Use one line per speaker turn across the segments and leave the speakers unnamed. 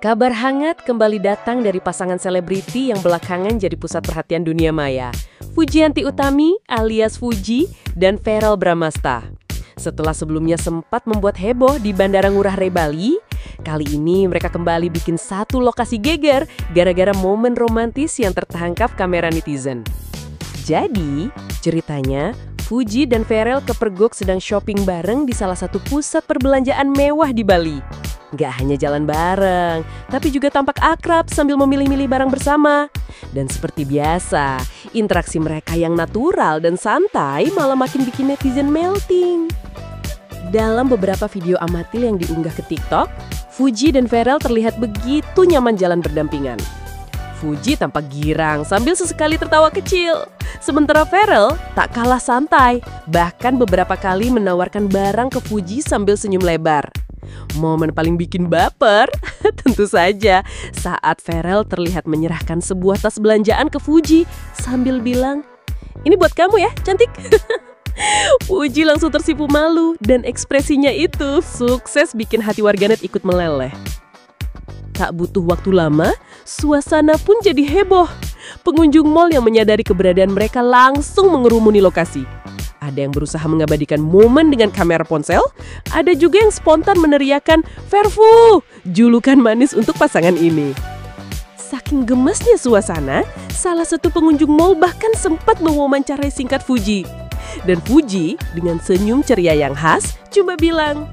Kabar hangat kembali datang dari pasangan selebriti yang belakangan jadi pusat perhatian dunia maya. Fujianti Utami alias Fuji dan Verrell Bramasta. Setelah sebelumnya sempat membuat heboh di Bandara Ngurah Rai Bali, kali ini mereka kembali bikin satu lokasi geger gara-gara momen romantis yang tertangkap kamera netizen. Jadi, ceritanya Fuji dan Verrell kepergok sedang shopping bareng di salah satu pusat perbelanjaan mewah di Bali. Nggak hanya jalan bareng, tapi juga tampak akrab sambil memilih-milih barang bersama. Dan seperti biasa, interaksi mereka yang natural dan santai malah makin bikin netizen melting. Dalam beberapa video amatir yang diunggah ke TikTok, Fuji dan Verrell terlihat begitu nyaman jalan berdampingan. Fuji tampak girang sambil sesekali tertawa kecil. Sementara Verrell tak kalah santai, bahkan beberapa kali menawarkan barang ke Fuji sambil senyum lebar. Momen paling bikin baper, tentu saja saat Verrell terlihat menyerahkan sebuah tas belanjaan ke Fuji sambil bilang, "Ini buat kamu ya, cantik." Fuji langsung tersipu malu dan ekspresinya itu sukses bikin hati warganet ikut meleleh. Tak butuh waktu lama, suasana pun jadi heboh. Pengunjung mal yang menyadari keberadaan mereka langsung mengerumuni lokasi. Ada yang berusaha mengabadikan momen dengan kamera ponsel, ada juga yang spontan meneriakan "Verfu", julukan manis untuk pasangan ini. Saking gemesnya suasana, salah satu pengunjung mal bahkan sempat mewawancarai singkat Fuji. Dan Fuji dengan senyum ceria yang khas cuma bilang,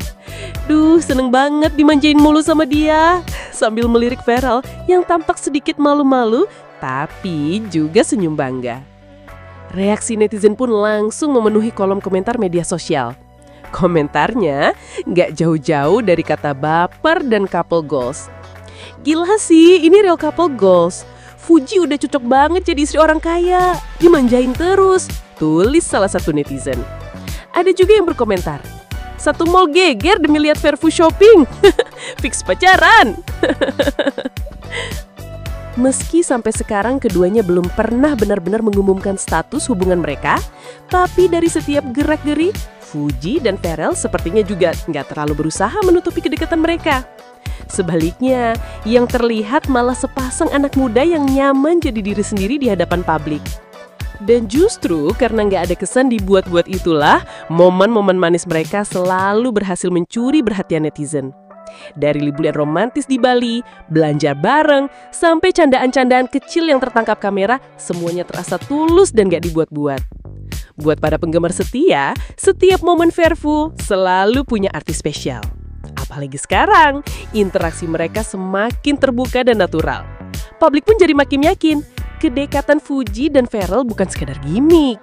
"Duh, seneng banget dimanjain mulu sama dia," sambil melirik Verrell yang tampak sedikit malu-malu tapi juga senyum bangga. Reaksi netizen pun langsung memenuhi kolom komentar media sosial. Komentarnya nggak jauh-jauh dari kata baper dan couple goals. "Gila sih, ini real couple goals. Fuji udah cocok banget jadi istri orang kaya, dimanjain terus," tulis salah satu netizen. Ada juga yang berkomentar, "Satu mall geger demi lihat Verfu shopping, fix pacaran." Meski sampai sekarang keduanya belum pernah benar-benar mengumumkan status hubungan mereka, tapi dari setiap gerak-gerik, Fuji dan Verrell sepertinya juga nggak terlalu berusaha menutupi kedekatan mereka. Sebaliknya, yang terlihat malah sepasang anak muda yang nyaman jadi diri sendiri di hadapan publik. Dan justru karena nggak ada kesan dibuat-buat itulah, momen-momen manis mereka selalu berhasil mencuri perhatian netizen. Dari liburan romantis di Bali, belanja bareng, sampai candaan-candaan kecil yang tertangkap kamera, semuanya terasa tulus dan gak dibuat-buat. Buat para penggemar setia, setiap momen Verfu selalu punya arti spesial. Apalagi sekarang, interaksi mereka semakin terbuka dan natural. Publik pun jadi makin yakin, kedekatan Fuji dan Verrell bukan sekadar gimmick.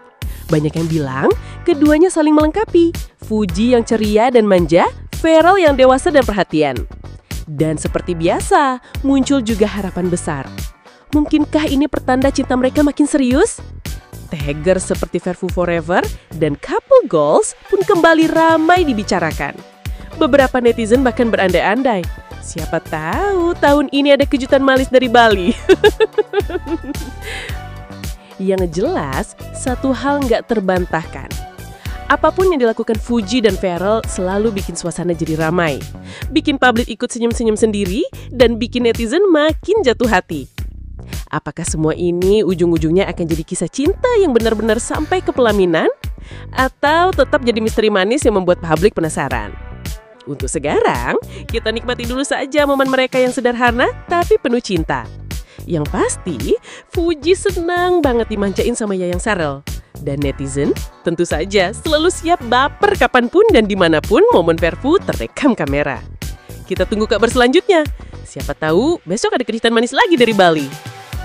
Banyak yang bilang, keduanya saling melengkapi. Fuji yang ceria dan manja, Verrell yang dewasa dan perhatian. Dan seperti biasa, muncul juga harapan besar. Mungkinkah ini pertanda cinta mereka makin serius? Tagger seperti Verfu Forever dan couple goals pun kembali ramai dibicarakan. Beberapa netizen bahkan berandai-andai, siapa tahu tahun ini ada kejutan manis dari Bali. Yang jelas, satu hal nggak terbantahkan. Apapun yang dilakukan Fuji dan Verrell selalu bikin suasana jadi ramai. Bikin publik ikut senyum-senyum sendiri dan bikin netizen makin jatuh hati. Apakah semua ini ujung-ujungnya akan jadi kisah cinta yang benar-benar sampai ke pelaminan? Atau tetap jadi misteri manis yang membuat publik penasaran? Untuk sekarang, kita nikmati dulu saja momen mereka yang sederhana tapi penuh cinta. Yang pasti, Fuji senang banget dimanjain sama Yayang Sarel. Dan netizen tentu saja selalu siap baper kapanpun dan dimanapun momen Verfu terekam kamera. Kita tunggu kabar selanjutnya. Siapa tahu besok ada kejutan manis lagi dari Bali.